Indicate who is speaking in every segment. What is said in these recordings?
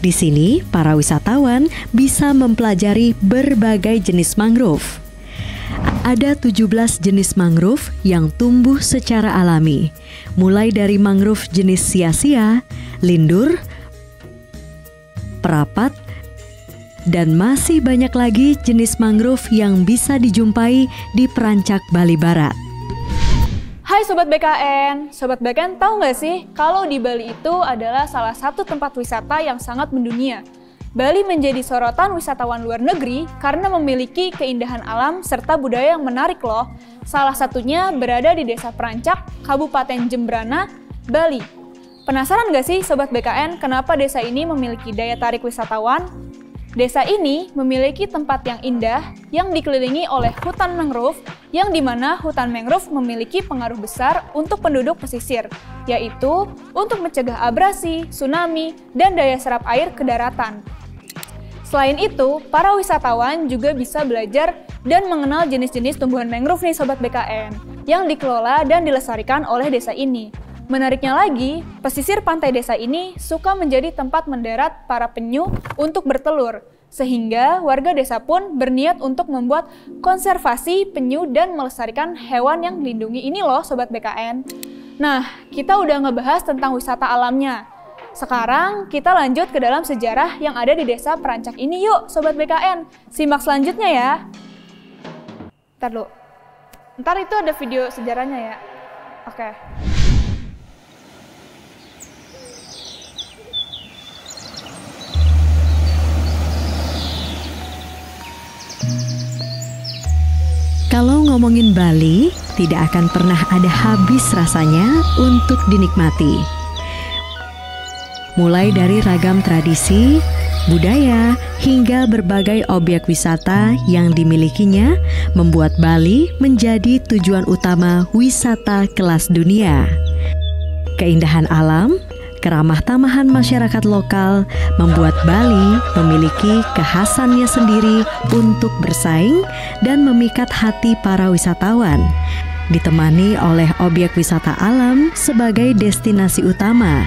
Speaker 1: Di sini, para wisatawan bisa mempelajari berbagai jenis mangrove. Ada 17 jenis mangrove yang tumbuh secara alami, mulai dari mangrove jenis sia-sia, lindur, perapat, dan masih banyak lagi jenis mangrove yang bisa dijumpai di Perancak, Bali Barat.
Speaker 2: Hai Sobat BKN, Sobat BKN tahu nggak sih kalau di Bali itu adalah salah satu tempat wisata yang sangat mendunia. Bali menjadi sorotan wisatawan luar negeri karena memiliki keindahan alam serta budaya yang menarik loh. Salah satunya berada di Desa Perancak, Kabupaten Jembrana, Bali. Penasaran nggak sih Sobat BKN kenapa desa ini memiliki daya tarik wisatawan? Desa ini memiliki tempat yang indah yang dikelilingi oleh hutan mangrove, yang dimana hutan mangrove memiliki pengaruh besar untuk penduduk pesisir, yaitu untuk mencegah abrasi, tsunami, dan daya serap air ke daratan. Selain itu, para wisatawan juga bisa belajar dan mengenal jenis-jenis tumbuhan mangrove nih Sobat BKN, yang dikelola dan dilestarikan oleh desa ini. Menariknya lagi, pesisir pantai desa ini suka menjadi tempat mendarat para penyu untuk bertelur, sehingga warga desa pun berniat untuk membuat konservasi penyu dan melestarikan hewan yang dilindungi ini loh Sobat BKN. Nah, kita udah ngebahas tentang wisata alamnya. Sekarang kita lanjut ke dalam sejarah yang ada di Desa Perancak ini yuk Sobat BKN. Simak selanjutnya ya. Ntar dulu. Ntar itu ada video sejarahnya ya. Oke.
Speaker 1: Kalau ngomongin Bali, tidak akan pernah ada habis rasanya untuk dinikmati. Mulai dari ragam tradisi, budaya, hingga berbagai objek wisata yang dimilikinya membuat Bali menjadi tujuan utama wisata kelas dunia. Keindahan alam, keramah tamahan masyarakat lokal membuat Bali memiliki kekhasannya sendiri untuk bersaing dan memikat hati para wisatawan, ditemani oleh objek wisata alam sebagai destinasi utama.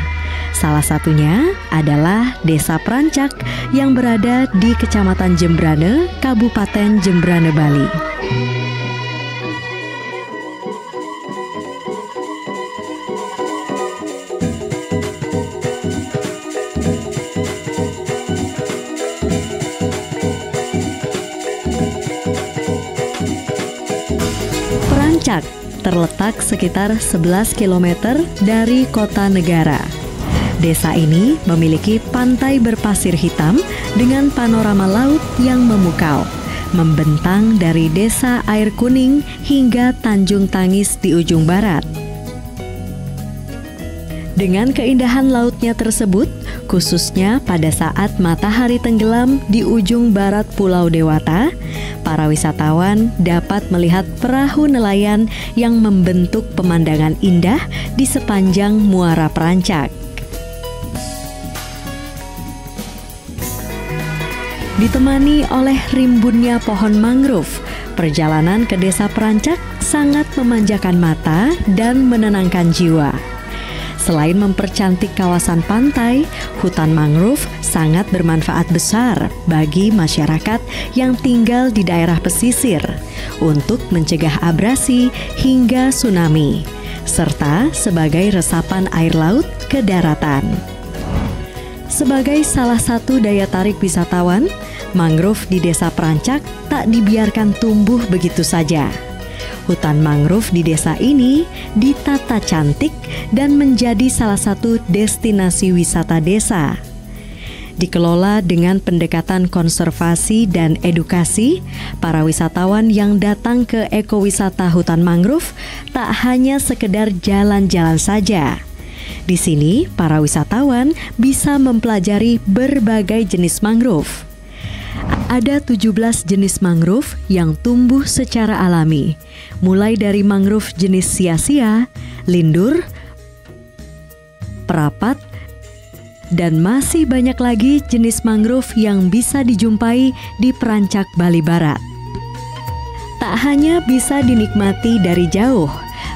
Speaker 1: Salah satunya adalah Desa Perancak yang berada di Kecamatan Jembrana, Kabupaten Jembrana, Bali. Perancak terletak sekitar 11 km dari kota negara. Desa ini memiliki pantai berpasir hitam dengan panorama laut yang memukau, membentang dari Desa Air Kuning hingga Tanjung Tangis di ujung barat. Dengan keindahan lautnya tersebut, khususnya pada saat matahari tenggelam di ujung barat Pulau Dewata, para wisatawan dapat melihat perahu nelayan yang membentuk pemandangan indah di sepanjang muara Perancak. Ditemani oleh rimbunnya pohon mangrove, perjalanan ke Desa Perancak sangat memanjakan mata dan menenangkan jiwa. Selain mempercantik kawasan pantai, hutan mangrove sangat bermanfaat besar bagi masyarakat yang tinggal di daerah pesisir untuk mencegah abrasi hingga tsunami, serta sebagai resapan air laut ke daratan. Sebagai salah satu daya tarik wisatawan, mangrove di Desa Perancak tak dibiarkan tumbuh begitu saja. Hutan mangrove di desa ini ditata cantik dan menjadi salah satu destinasi wisata desa. Dikelola dengan pendekatan konservasi dan edukasi, para wisatawan yang datang ke ekowisata hutan mangrove tak hanya sekedar jalan-jalan saja. Di sini, para wisatawan bisa mempelajari berbagai jenis mangrove. Ada 17 jenis mangrove yang tumbuh secara alami, mulai dari mangrove jenis sia-sia, lindur, perapat, dan masih banyak lagi jenis mangrove yang bisa dijumpai di Perancak, Bali Barat. Tak hanya bisa dinikmati dari jauh,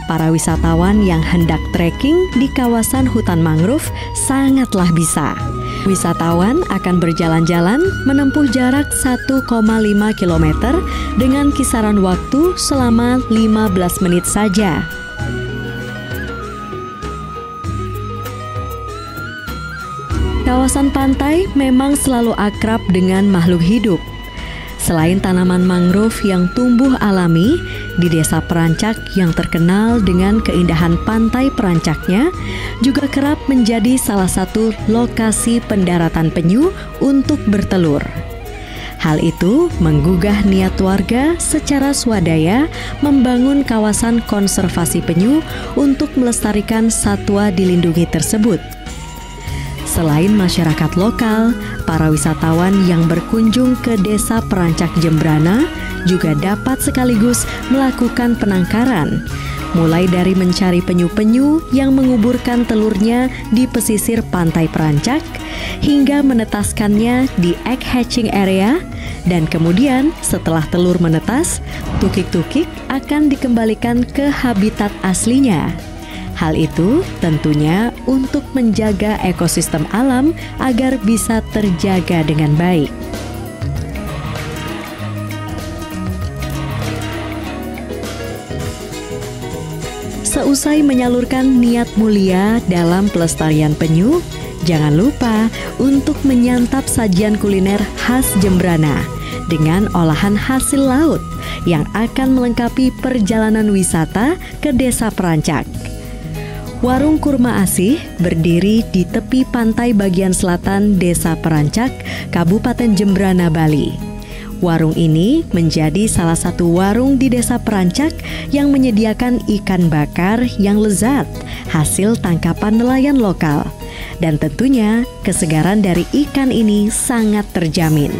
Speaker 1: para wisatawan yang hendak trekking di kawasan hutan mangrove sangatlah bisa. Wisatawan akan berjalan-jalan menempuh jarak 1,5 km dengan kisaran waktu selama 15 menit saja. Kawasan pantai memang selalu akrab dengan makhluk hidup. Selain tanaman mangrove yang tumbuh alami, di Desa Perancak yang terkenal dengan keindahan pantai Perancaknya juga kerap menjadi salah satu lokasi pendaratan penyu untuk bertelur. Hal itu menggugah niat warga secara swadaya membangun kawasan konservasi penyu untuk melestarikan satwa dilindungi tersebut. Selain masyarakat lokal, para wisatawan yang berkunjung ke Desa Perancak Jembrana juga dapat sekaligus melakukan penangkaran, mulai dari mencari penyu-penyu yang menguburkan telurnya di pesisir pantai Perancak, hingga menetaskannya di egg hatching area, dan kemudian setelah telur menetas, tukik-tukik akan dikembalikan ke habitat aslinya. Hal itu tentunya untuk menjaga ekosistem alam agar bisa terjaga dengan baik. Seusai menyalurkan niat mulia dalam pelestarian penyu, jangan lupa untuk menyantap sajian kuliner khas Jembrana dengan olahan hasil laut yang akan melengkapi perjalanan wisata ke Desa Perancak. Warung Kurma Asih berdiri di tepi pantai bagian selatan Desa Perancak, Kabupaten Jembrana, Bali. Warung ini menjadi salah satu warung di Desa Perancak yang menyediakan ikan bakar yang lezat, hasil tangkapan nelayan lokal. Dan tentunya kesegaran dari ikan ini sangat terjamin.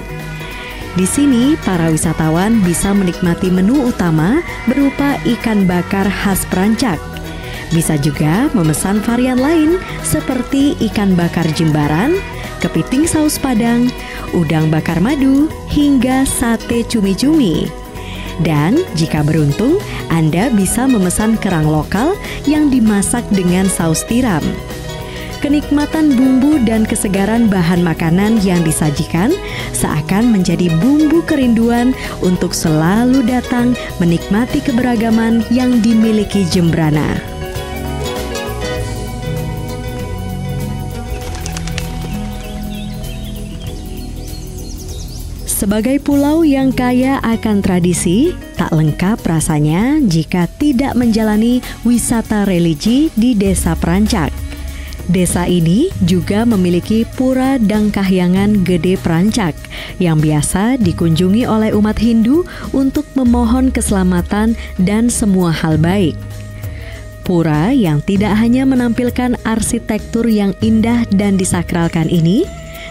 Speaker 1: Di sini, para wisatawan bisa menikmati menu utama berupa ikan bakar khas Perancak. Bisa juga memesan varian lain seperti ikan bakar jimbaran, kepiting saus Padang, udang bakar madu, hingga sate cumi-cumi. Dan jika beruntung, Anda bisa memesan kerang lokal yang dimasak dengan saus tiram. Kenikmatan bumbu dan kesegaran bahan makanan yang disajikan seakan menjadi bumbu kerinduan untuk selalu datang menikmati keberagaman yang dimiliki Jembrana. Sebagai pulau yang kaya akan tradisi, tak lengkap rasanya jika tidak menjalani wisata religi di Desa Perancak. Desa ini juga memiliki Pura Dangkahyangan Gede Perancak yang biasa dikunjungi oleh umat Hindu untuk memohon keselamatan dan semua hal baik. Pura yang tidak hanya menampilkan arsitektur yang indah dan disakralkan ini,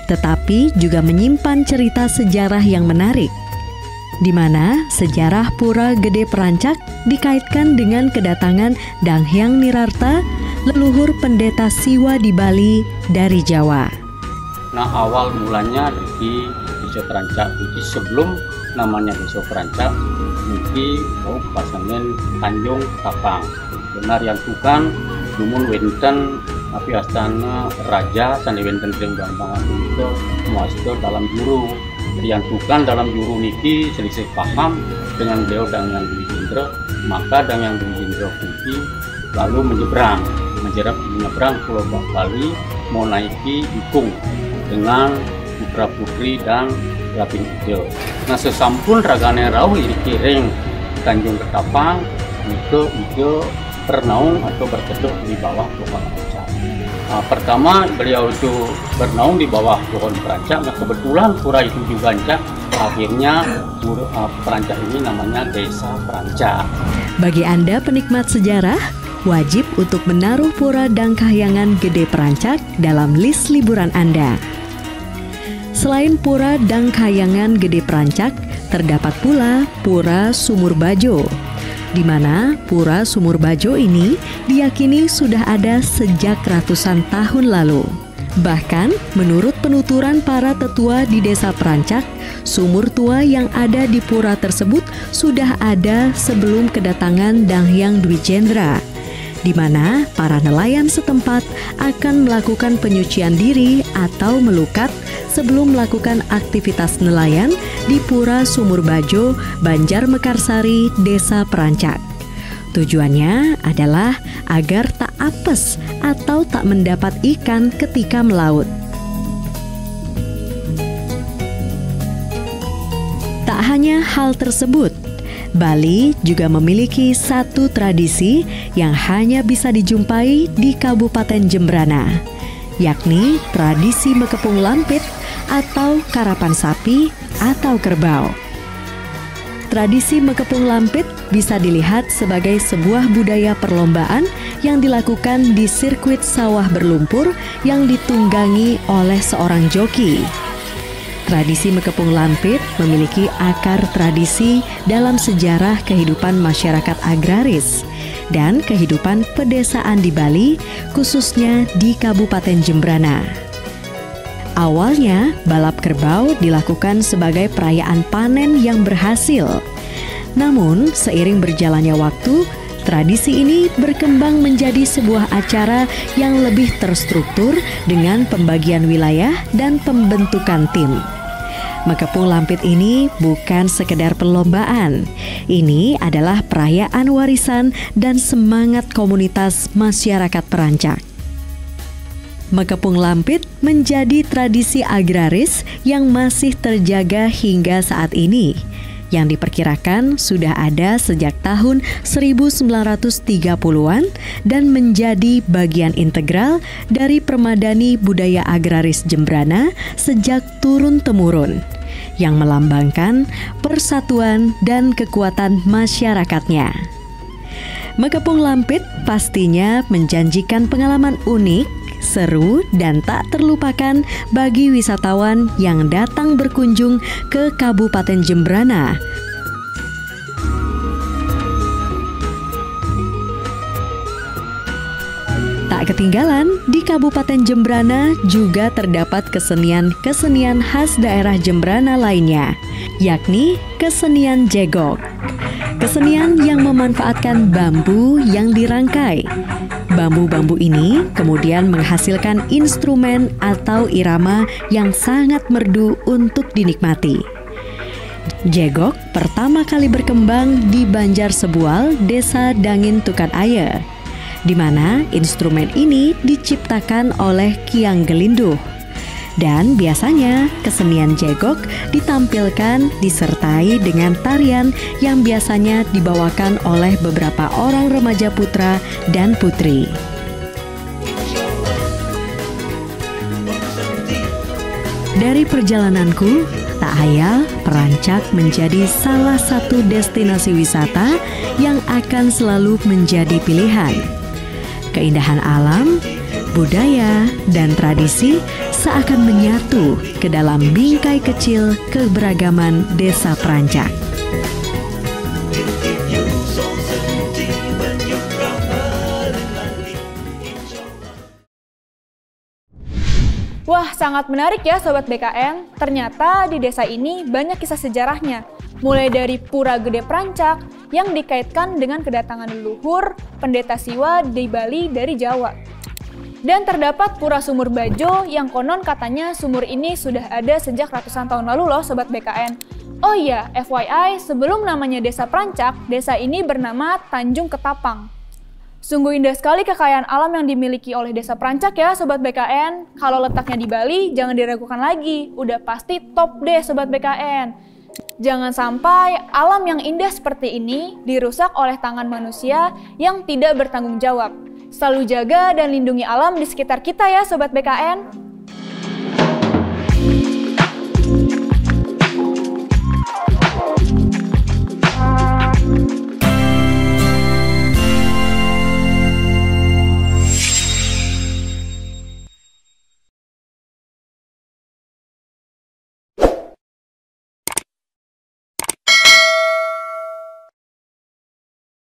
Speaker 1: tetapi juga menyimpan cerita sejarah yang menarik, di mana sejarah Pura Gede Perancak dikaitkan dengan kedatangan Danghyang Nirarta, leluhur pendeta Siwa di Bali dari Jawa.
Speaker 3: Nah, awal mulanya di Desa Perancak, jadi sebelum namanya Desa Perancak, ini pasangan Tanjung Tapang. Benar yang tukang, dumun wenten tapi astana raja sane wenten tembang banget itu muasto dalam juru. Yang tukang dalam juru niki selisih paham dengan beliau Danghyang Dwi Jendra, maka Danghyang Dwi Jendra Kuki lalu menyeberang Pulau Bali mau naiki Ikung dengan putra putri dan Lapin Ijo. Nah, sesampun ragane rauh dikiring Tanjung Ketapang itu bernaung atau berteduh di bawah pohon perancak. Nah, pertama beliau itu bernaung di bawah pohon perancak. Nah, kebetulan pura itu juga Perancak. Akhirnya Perancak ini namanya Desa Perancak.
Speaker 1: Bagi Anda penikmat sejarah, wajib untuk menaruh Pura Dangkahyangan Gede Perancak dalam list liburan Anda. Selain Pura Dangkahyangan Gede Perancak, terdapat pula Pura Sumur Bajo, di mana Pura Sumur Bajo ini diyakini sudah ada sejak ratusan tahun lalu. Bahkan, menurut penuturan para tetua di Desa Perancak, sumur tua yang ada di pura tersebut sudah ada sebelum kedatangan Danghyang Dwi Jendra. di mana para nelayan setempat akan melakukan penyucian diri atau melukat sebelum melakukan aktivitas nelayan di Pura Sumur Bajo, Banjarmekarsari, Desa Perancak. Tujuannya adalah agar tak apes atau tak mendapat ikan ketika melaut. Tak hanya hal tersebut, Bali juga memiliki satu tradisi yang hanya bisa dijumpai di Kabupaten Jembrana, yakni tradisi Mekepung Lampit atau karapan sapi atau kerbau. Tradisi Mekepung Lampit bisa dilihat sebagai sebuah budaya perlombaan yang dilakukan di sirkuit sawah berlumpur yang ditunggangi oleh seorang joki. Tradisi Mekepung Lampit memiliki akar tradisi dalam sejarah kehidupan masyarakat agraris dan kehidupan pedesaan di Bali, khususnya di Kabupaten Jembrana. Awalnya, balap kerbau dilakukan sebagai perayaan panen yang berhasil. Namun, seiring berjalannya waktu, tradisi ini berkembang menjadi sebuah acara yang lebih terstruktur dengan pembagian wilayah dan pembentukan tim. Mekepung Lampit ini bukan sekedar perlombaan. Ini adalah perayaan warisan dan semangat komunitas masyarakat Perancak. Mekepung Lampit menjadi tradisi agraris yang masih terjaga hingga saat ini, yang diperkirakan sudah ada sejak tahun 1930-an dan menjadi bagian integral dari permadani budaya agraris Jembrana sejak turun-temurun, yang melambangkan persatuan dan kekuatan masyarakatnya. Mekepung Lampit pastinya menjanjikan pengalaman unik, seru, dan tak terlupakan bagi wisatawan yang datang berkunjung ke Kabupaten Jembrana. Tak ketinggalan, di Kabupaten Jembrana juga terdapat kesenian-kesenian khas daerah Jembrana lainnya, yakni kesenian jegok. Kesenian yang memanfaatkan bambu yang dirangkai. Bambu-bambu ini kemudian menghasilkan instrumen atau irama yang sangat merdu untuk dinikmati. Jegok pertama kali berkembang di Banjarsebual, Desa Dangin Tukadaya, di mana instrumen ini diciptakan oleh Kiang Gelinduh. Dan biasanya kesenian jegok ditampilkan disertai dengan tarian yang biasanya dibawakan oleh beberapa orang remaja putra dan putri. Dari perjalananku, tak hayal Perancak menjadi salah satu destinasi wisata yang akan selalu menjadi pilihan. Keindahan alam, budaya, dan tradisi seakan menyatu ke dalam bingkai kecil keberagaman Desa Perancak.
Speaker 2: Wah, sangat menarik ya Sobat BKN. Ternyata di desa ini banyak kisah sejarahnya. Mulai dari Pura Gede Perancak yang dikaitkan dengan kedatangan leluhur pendeta Siwa di Bali dari Jawa. Dan terdapat Pura Sumur Bajo yang konon katanya sumur ini sudah ada sejak ratusan tahun lalu loh Sobat BKN. Oh iya, FYI, sebelum namanya Desa Perancak, desa ini bernama Tanjung Ketapang. Sungguh indah sekali kekayaan alam yang dimiliki oleh Desa Perancak ya Sobat BKN. Kalau letaknya di Bali, jangan diragukan lagi, udah pasti top deh Sobat BKN. Jangan sampai alam yang indah seperti ini dirusak oleh tangan manusia yang tidak bertanggung jawab. Selalu jaga dan lindungi alam di sekitar kita ya Sobat BKN.